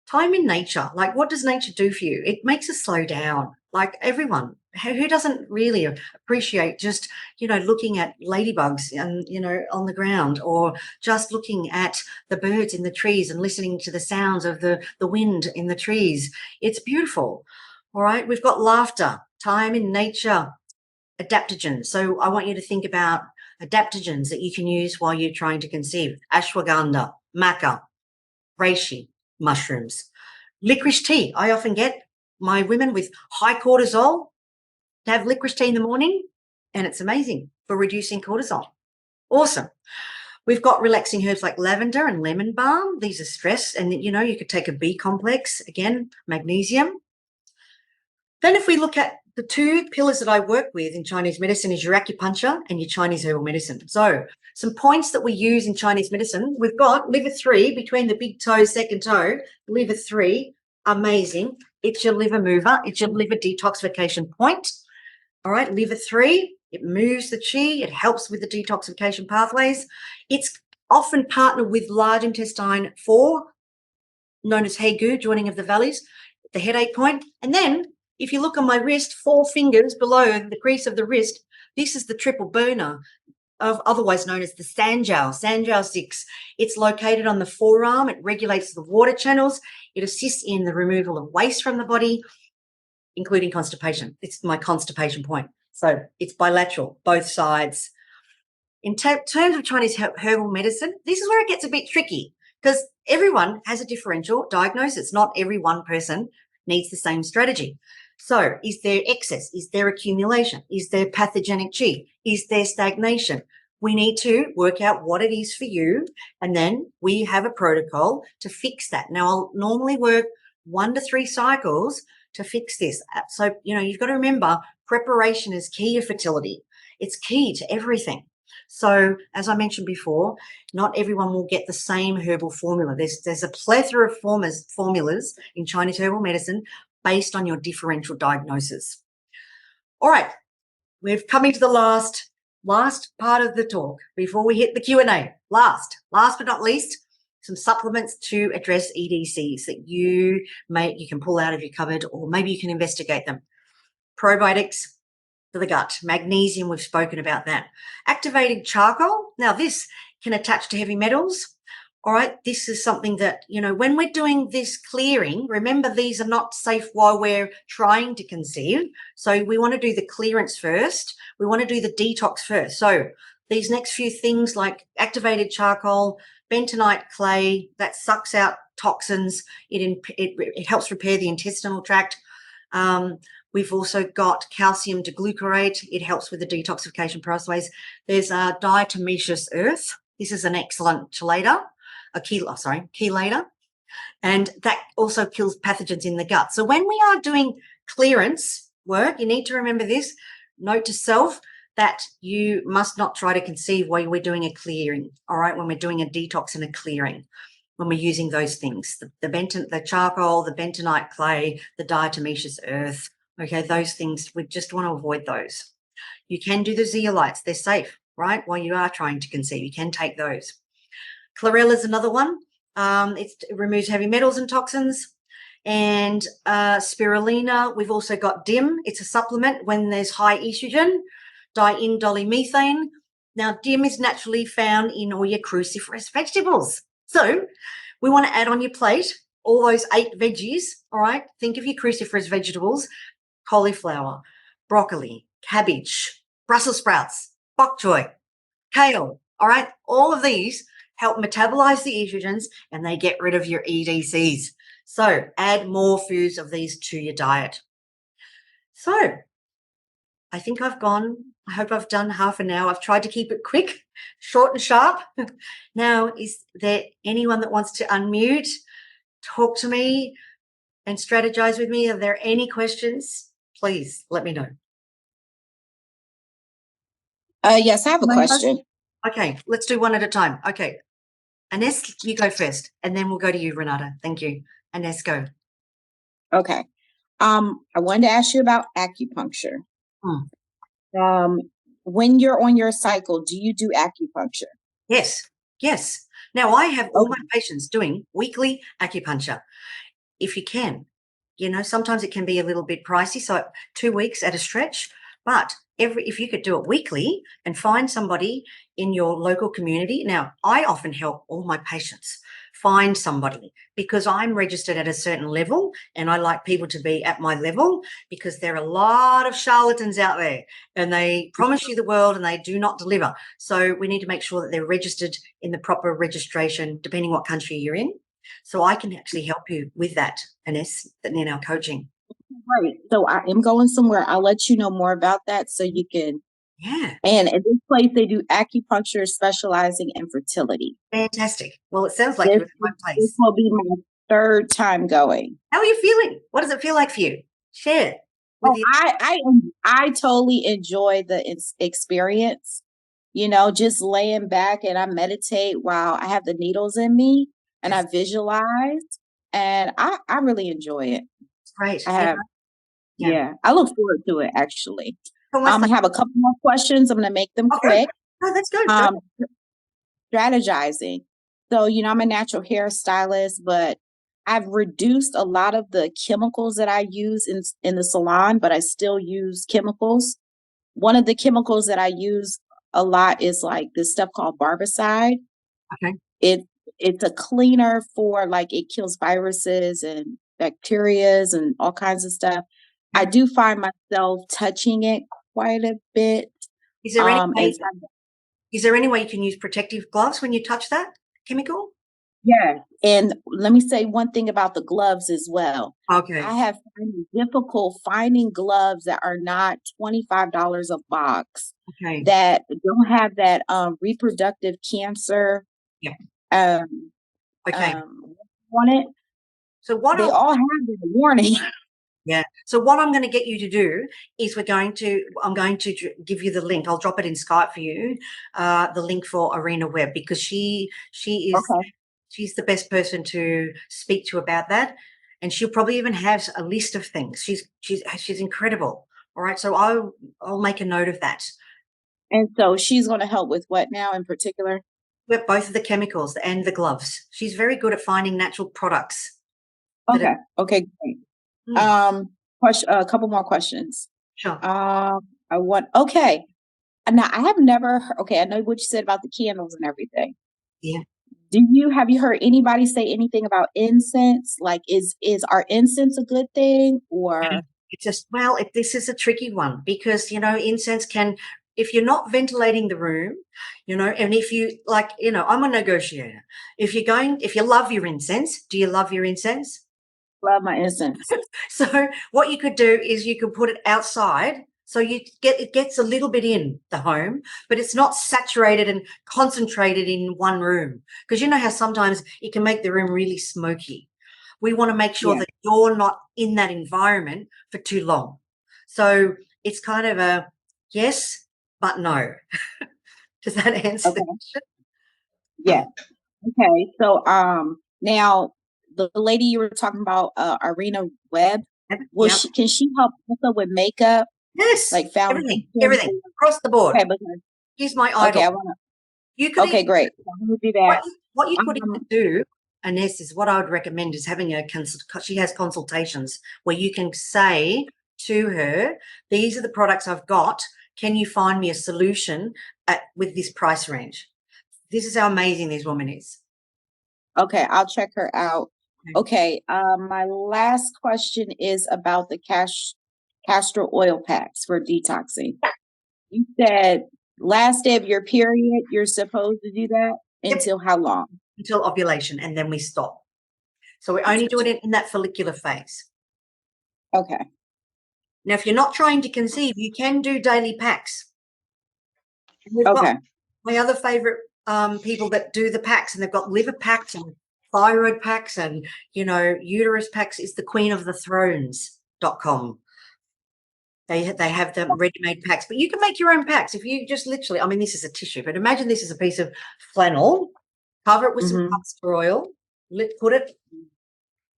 S1: Time in nature, like what does nature do for you? It makes us slow down. Like everyone, who doesn't really appreciate just, looking at ladybugs and, on the ground, or just looking at the birds in the trees and listening to the sounds of the wind in the trees. It's beautiful. All right. We've got laughter, time in nature, adaptogens. So I want you to think about adaptogens that you can use while you're trying to conceive. Ashwagandha, maca, reishi, mushrooms, licorice tea. I often get my women with high cortisol to have licorice tea in the morning, and it's amazing for reducing cortisol. Awesome. We've got relaxing herbs like lavender and lemon balm. These are stress, and you could take a B complex, again, magnesium. Then if we look at the 2 pillars that I work with in Chinese medicine is your acupuncture and your Chinese herbal medicine. So some points that we use in Chinese medicine, we've got liver 3 between the big toe, second toe, liver 3, amazing. It's your liver mover. It's your liver detoxification point. All right, liver 3, it moves the qi. It helps with the detoxification pathways. It's often partnered with large intestine 4, known as Hegu, joining of the valleys, the headache point. And then if you look on my wrist, 4 fingers below the crease of the wrist, this is the triple burner, otherwise known as the Sanjiao 6. It's located on the forearm. It regulates the water channels. It assists in the removal of waste from the body, including constipation. It's my constipation point. So it's bilateral, both sides. In terms of Chinese herbal medicine, this is where it gets a bit tricky, because everyone has a differential diagnosis. Not every one person needs the same strategy. So is there excess? Is there accumulation? Is there pathogenic G? Is there stagnation? We need to work out what it is for you, and then we have a protocol to fix that. Now, I'll normally work 1 to 3 cycles to fix this. So, you've got to remember, preparation is key to fertility. It's key to everything. So, as I mentioned before, not everyone will get the same herbal formula. There's a plethora of formulas in Chinese herbal medicine based on your differential diagnosis. All right, we've come into the last part of the talk before we hit the Q&A. Last but not least, some supplements to address EDCs that you can pull out of your cupboard, or maybe you can investigate them. Probiotics for the gut. Magnesium, we've spoken about that. Activated charcoal. Now, this can attach to heavy metals. All right, this is something that, when we're doing this clearing, remember these are not safe while we're trying to conceive. So we want to do the clearance first. We want to do the detox first. So these next few things like activated charcoal, bentonite clay, that sucks out toxins. It helps repair the intestinal tract. We've also got calcium deglucarate. It helps with the detoxification pathways. There's diatomaceous earth. This is an excellent chelator. Chelator, and that also kills pathogens in the gut. So when we are doing clearance work, you need to remember this. Note to self that you must not try to conceive while we're doing a clearing, all right, when we're doing a detox and a clearing, when we're using those things, the charcoal, the bentonite clay, the diatomaceous earth, okay, those things, we just want to avoid those. You can do the zeolites. They're safe, right, while you are trying to conceive. You can take those. Chlorella is another one. It removes heavy metals and toxins. And spirulina, we've also got DIM. It's a supplement when there's high estrogen, diindolylmethane. Now, DIM is naturally found in all your cruciferous vegetables. So we want to add on your plate all those 8 veggies, all right? Think of your cruciferous vegetables: cauliflower, broccoli, cabbage, Brussels sprouts, bok choy, kale, all right? All of these help metabolize the estrogens, and they get rid of your EDCs. So add more foods of these to your diet. So I think I hope I've done half an hour. I've tried to keep it quick, short and sharp. Now, is there anyone that wants to unmute, talk to me and strategize with me? Are there any questions? Please let me know.
S2: Yes, I have a question.
S1: Okay, let's do one at a time. Okay. Ines, you go first, and then we'll go to you, Renata. Thank you. Ines, go.
S2: Okay. I wanted to ask you about acupuncture. When you're on your cycle, do you do acupuncture?
S1: Yes. Now, I have all my patients doing weekly acupuncture. If you can, sometimes it can be a little bit pricey, so 2 weeks at a stretch, but if you could do it weekly and find somebody in your local community. Now, I often help all my patients find somebody because I'm registered at a certain level, and I like people to be at my level, because there are a lot of charlatans out there and they promise you the world and they do not deliver. So we need to make sure that they're registered in the proper registration, depending what country you're in. So I can actually help you with that, Ines, in our coaching.
S2: Right. So I am going somewhere. I'll let you know more about that so you can.
S1: Yeah.
S2: And at this place, they do acupuncture specializing in fertility.
S1: Fantastic. Well, it sounds like you're in the right place.
S2: This will be my 3rd time going.
S1: How are you feeling? What does it feel like for you? Share.
S2: I totally enjoy the experience. Just laying back, and I meditate while I have the needles in me, and I visualize, and I really enjoy it.
S1: Great.
S2: Yeah, I look forward to it, actually. I have a couple more questions. I'm going to make them quick.
S1: Oh, that's good.
S2: Strategizing. So, I'm a natural hairstylist, but I've reduced a lot of the chemicals that I use in the salon, but I still use chemicals. One of the chemicals that I use a lot is like this stuff called barbicide.
S1: Okay.
S2: It's a cleaner for, like, it kills viruses and bacterias and all kinds of stuff. I do find myself touching it quite a bit.
S1: Is there any way you can use protective gloves when you touch that chemical?
S2: Yeah. And let me say one thing about the gloves as well.
S1: Okay.
S2: I have found it difficult finding gloves that are not $25 a box
S1: Okay.
S2: that don't have that reproductive cancer
S1: Yeah.
S2: um,
S1: Okay.
S2: on it.
S1: So what
S2: They
S1: I'll
S2: all have the warning.
S1: Yeah. So what I'm going to get you to do is I'm going to give you the link. I'll drop it in Skype for you, the link for Arena Webb, because she is
S2: Okay.
S1: she's the best person to speak to about that, and she'll probably even have a list of things. She's incredible. All right. So I'll make a note of that.
S2: And so she's going to help with what now in particular?
S1: With both of the chemicals and the gloves. She's very good at finding natural products.
S2: Okay. Okay, great. A couple more questions.
S1: Sure.
S2: Okay. Now I have never okay, I know what you said about the candles and everything.
S1: Yeah.
S2: Have you heard anybody say anything about incense? Like is our incense a good thing or
S1: This is a tricky one because, incense can, if you're not ventilating the room, and if you I'm a negotiator. If you love your incense, do you love your incense?
S2: love my incense?
S1: So what you could do is you could put it outside. So it gets a little bit in the home, but it's not saturated and concentrated in one room. Because you know how sometimes it can make the room really smoky. We want to make sure
S2: Yeah.
S1: that you're not in that environment for too long. So it's kind of a yes, but no. Does that answer the
S2: Okay.
S1: question?
S2: Yeah. Okay. So now the lady you were talking about, Irina Webb,
S1: Yep.
S2: can she help also with makeup?
S1: Yes.
S2: Like foundation?
S1: Everything across the board.
S2: Okay, because
S1: He's my idol.
S2: okay, I wanna
S1: You could
S2: okay,
S1: even,
S2: great. So I'm gonna do that.
S1: what you could even
S2: Um,
S1: do, Ines, is what I would recommend is having she has consultations where you can say to her, these are the products I've got. Can you find me a solution with this price range? This is how amazing this woman is.
S2: okay, I'll check her out. Okay, my last question is about the castor oil packs for detoxing. You said last day of your period, you're supposed to do that
S1: Yep.
S2: until how long?
S1: Until ovulation, and then we stop. So we only do it in that follicular phase.
S2: Okay.
S1: Now, if you're not trying to conceive, you can do daily packs. We've
S2: Okay.
S1: got my other favorite people that do the packs, and they've got liver packs and thyroid packs and, uterus packs is the queen of the thrones.com. They have them ready-made packs, but you can make your own packs if you just literally, this is a tissue, but imagine this is a piece of flannel, cover it with some castor oil, put it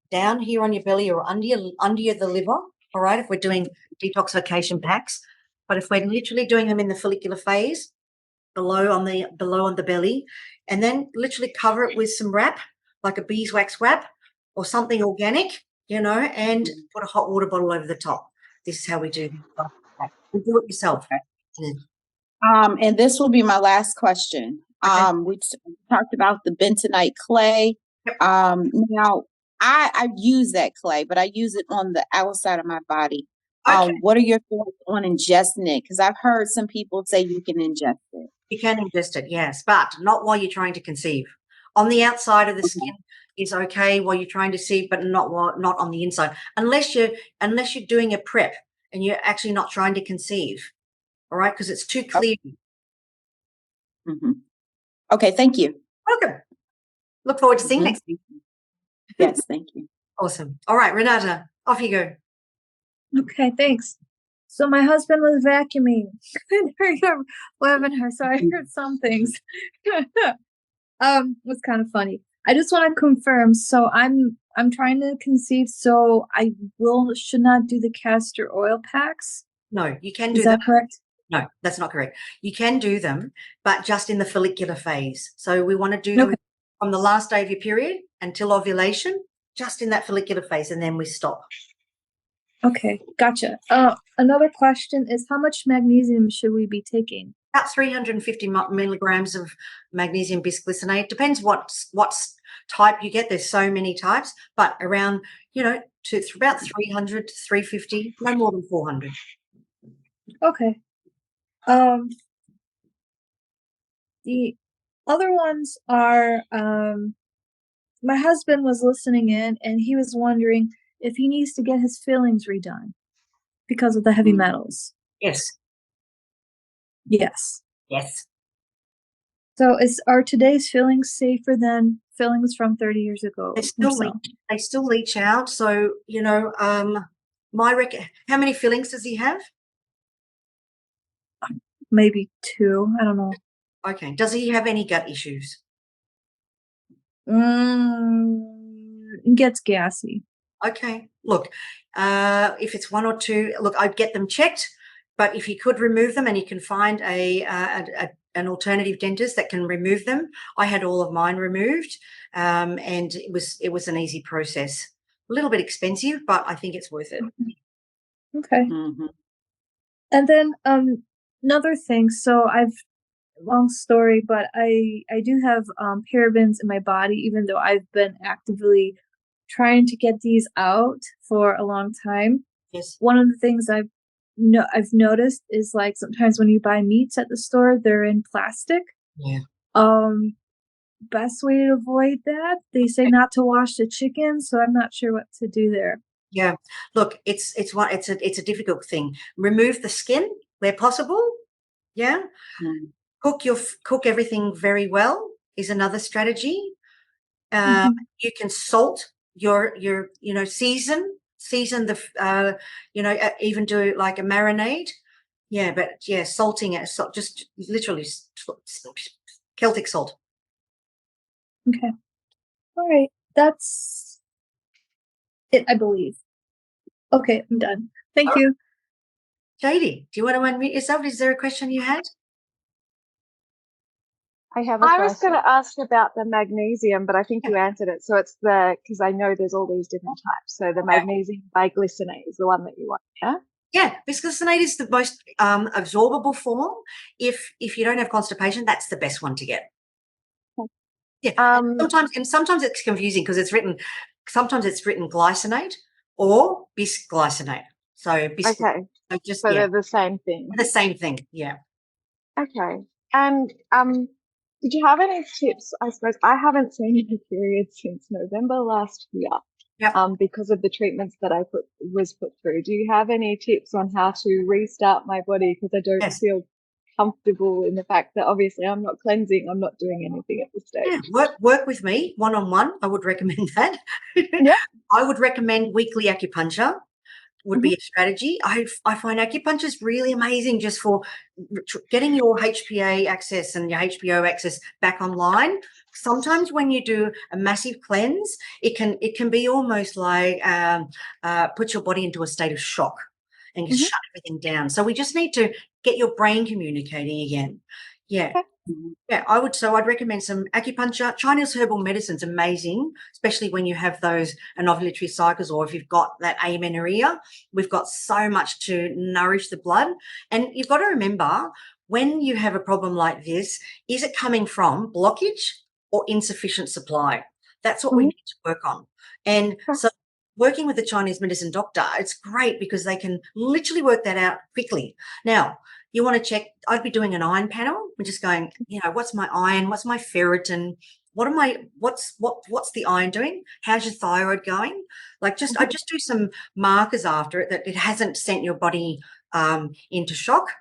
S1: down here on your belly or under the liver, all right, if we're doing detoxification packs. But if we're literally doing them in the follicular phase, below on the belly, and then literally cover it with some wrap, like a beeswax wrap or something organic, and put a hot water bottle over the top. This is how we do it. You do it yourself.
S2: Okay. And this will be my last question.
S1: Okay.
S2: We talked about the bentonite clay.
S1: Yep.
S2: Now I use that clay, but I use it on the outside of my body.
S1: Okay.
S2: What are your thoughts on ingesting it? Because I've heard some people say you can ingest it.
S1: You can ingest it, yes, but not while you're trying to conceive. On the outside of the skin is okay while you're trying to conceive, but not on the inside, unless you're doing a prep and you're actually not trying to conceive. All right, because it's too clear.
S2: Okay, thank you.
S1: Welcome. Look forward to seeing you next week.
S2: Yes, thank you.
S1: Awesome. All right, Renata, off you go.
S5: Okay, thanks. So my husband was vacuuming during the webinar, so I heard some things. It was kind of funny. I just want to confirm. So I'm trying to conceive, so I should not do the castor oil packs.
S1: No, you can do
S5: Is that correct?
S1: No, that's not correct. You can do them, but just in the follicular phase. So we want to do them from the last day of your period until ovulation, just in that follicular phase, and then we stop.
S5: Okay, gotcha. Another question is, how much magnesium should we be taking? About
S1: 350 milligrams of magnesium bisglycinate. Depends what type you get. There's so many types, but around, to about 300 to 350, no more than 400.
S5: Okay. The other ones are my husband was listening in, and he was wondering if he needs to get his fillings redone because of the heavy metals.
S1: Yes.
S5: Yes.
S1: Yes.
S5: So are today's fillings safer than fillings from 30 years ago?
S1: They still leach out. So, how many fillings does he have?
S5: Maybe 2. I don't know.
S1: Okay. Does he have any gut issues?
S5: It gets gassy.
S1: Okay. Look, if it's 1 or 2, look, I'd get them checked. But if you could remove them and you can find an alternative dentist that can remove them, I had all of mine removed, and it was an easy process. A little bit expensive, but I think it's worth it.
S5: Okay.
S1: Mm-hmm.
S5: And then another thing. So long story, but I do have parabens in my body, even though I've been actively trying to get these out for a long time.
S1: Yes.
S5: One of the things I've noticed is, like, sometimes when you buy meats at the store, they're in plastic.
S1: Yeah.
S5: Best way to avoid that, they say not to wash the chicken, so I'm not sure what to do there.
S1: Yeah. Look, it's a difficult thing. Remove the skin where possible. Yeah. Cook everything very well is another strategy. You can salt your season the even do like a marinade. Yeah, but yeah, salting it, just literally Celtic salt.
S5: Okay. All right. That's it, I believe. Okay, I'm done. Thank you.
S1: Jady, do you want to unmute yourself? Is there a question you had?
S4: I have a question.
S3: I was going to ask about the magnesium, but I think you answered it. So it's because I know there's all these different types. So the magnesium biglycinate is the one that you want, yeah?
S1: Yeah, bisglycinate is the most absorbable form. If you don't have constipation, that's the best one to get. Yeah. Sometimes it's confusing because sometimes it's written glycinate or bisglycinate. So
S3: okay. So they're the same thing.
S1: The same thing, yeah.
S3: Okay. And did you have any tips? I suppose I haven't seen any periods since November last year.
S1: Yep.
S3: Because of the treatments that I was put through. Do you have any tips on how to restart my body? Because I don't feel comfortable in the fact that obviously I'm not cleansing, I'm not doing anything at this stage.
S1: Yeah, work with me one-on-one. I would recommend that.
S3: Yeah.
S1: I would recommend weekly acupuncture would be a strategy. I find acupuncture is really amazing just for getting your HPA access and your HBO access back online. Sometimes when you do a massive cleanse, it can be almost like put your body into a state of shock and shut everything down. So we just need to get your brain communicating again. Yeah. Okay. Yeah, I'd recommend some acupuncture. Chinese herbal medicine's amazing, especially when you have those anovulatory cycles or if you've got that amenorrhea. We've got so much to nourish the blood. And you've got to remember, when you have a problem like this, is it coming from blockage or insufficient supply? That's what we need to work on. And so working with the Chinese medicine doctor, it's great because they can literally work that out quickly. Now, you want to check, I'd be doing an iron panel. We're just going, what's my iron? What's my ferritin? What's the iron doing? How's your thyroid going? Like I just do some markers after it that it hasn't sent your body into shock.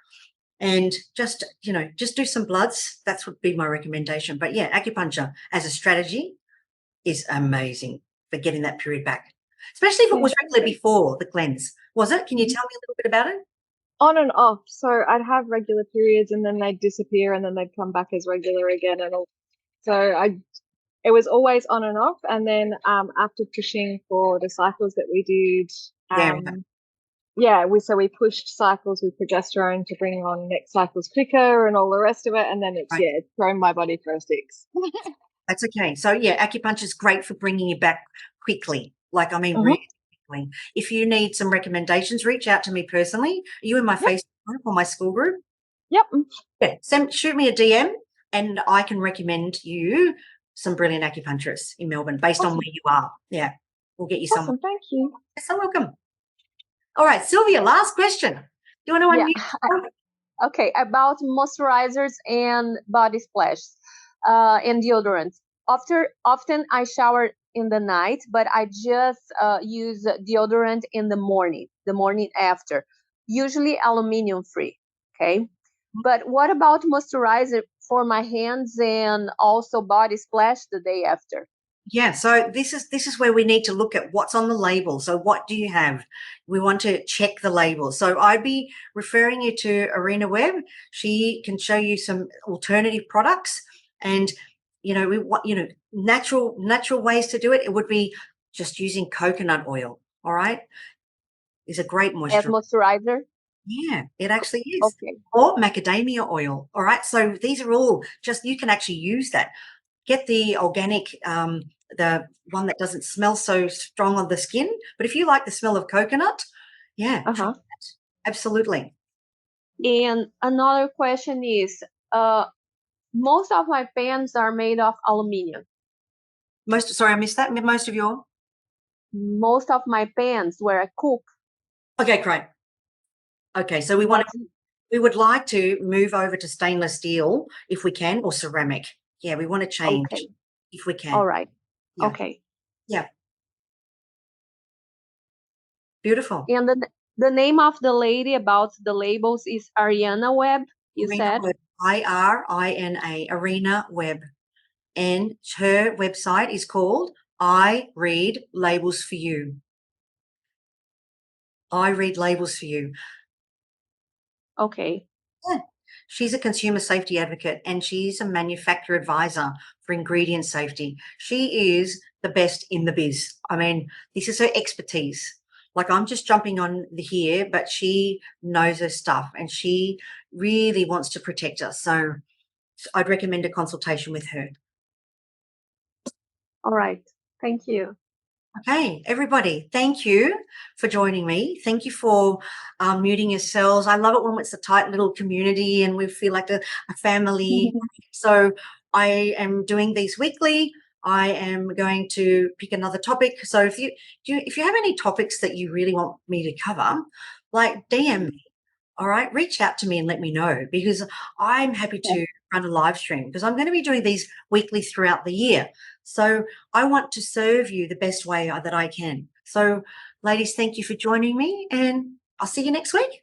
S1: And just do some bloods. That's would be my recommendation. But yeah, acupuncture as a strategy is amazing for getting that period back, especially if it was regular before the cleanse. Was it? Can you tell me a little bit about it?
S3: On and off. So I'd have regular periods and then they'd disappear and then they'd come back as regular again. And so it was always on and off. And then after pushing for the cycles that we did, we pushed cycles with progesterone to bring on next cycles quicker and all the rest of it. And then it's thrown my body for a 6.
S1: That's okay. So yeah, acupuncture is great for bringing you back quickly. Like, really quickly. If you need some recommendations, reach out to me personally. Are you in my Facebook group or my school group?
S3: Yep.
S1: Yeah. Shoot me a DM and I can recommend you some brilliant acupuncturists in Melbourne based on where you are. Yeah. We'll get you someone.
S3: Thank you.
S1: You're so welcome. All right, Sylvia, last question. Do you want to unmute?
S4: Okay, about moisturizers and body splashes and deodorants. often I shower in the night, but I just use deodorant in the morning after, usually aluminum free. Okay. But what about moisturizer for my hands and also body splash the day after?
S1: Yeah, so this is where we need to look at what's on the label. So what do you have? We want to check the label. So I'd be referring you to Arena Webb. She can show you some alternative products, and we want natural ways to do it. It would be just using coconut oil. All right, is a great
S4: As
S1: moisturizer.
S4: moisturizer?
S1: Yeah, it actually is.
S4: Okay.
S1: Or macadamia oil. All right, so these are all just, you can actually use that. Get the organic, the one that doesn't smell so strong on the skin. But if you like the smell of coconut, yeah, try
S4: Uh-huh.
S1: that. Absolutely.
S4: And another question is, most of my pans are made of aluminum.
S1: Sorry, I missed that. Most of your?
S4: Most of my pans where I cook.
S1: Okay, great. Okay, so we would like to move over to stainless steel if we can, or ceramic. Yeah, we want to change
S4: Okay.
S1: if we can.
S4: All right.
S1: Yeah.
S4: Okay.
S1: Yeah. Beautiful.
S4: And the name of the lady about the labels is Ariana Webb, you
S1: Arena
S4: said?
S1: Webb, IRINA, Arena Webb. And her website is called I Read Labels for You. I Read Labels for You.
S4: Okay.
S1: Yeah. She's a consumer safety advocate, and she's a manufacturer advisor for ingredient safety. She is the best in the biz. I mean, this is her expertise. Like, I'm just jumping on here, but she knows her stuff, and she really wants to protect us. So I'd recommend a consultation with her.
S4: All right. Thank you.
S1: Okay, everybody, thank you for joining me. Thank you for muting yourselves. I love it when it's a tight little community and we feel like a family. So I am doing these weekly. I am going to pick another topic. So if you have any topics that you really want me to cover, like DM me. All right, reach out to me and let me know, because I'm happy to run a live stream, because I'm going to be doing these weekly throughout the year. So I want to serve you the best way that I can. So ladies, thank you for joining me, and I'll see you next week.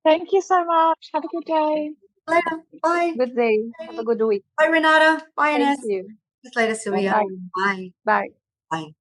S3: Thank you so much. Have a good day.
S1: Later. Bye.
S4: Good day. Have a good week.
S1: Bye, Renata. Bye,
S4: Thank
S1: Ines.
S4: you.
S1: See you later, Sylvia.
S4: Bye.
S1: Bye.
S4: Bye.
S1: Bye.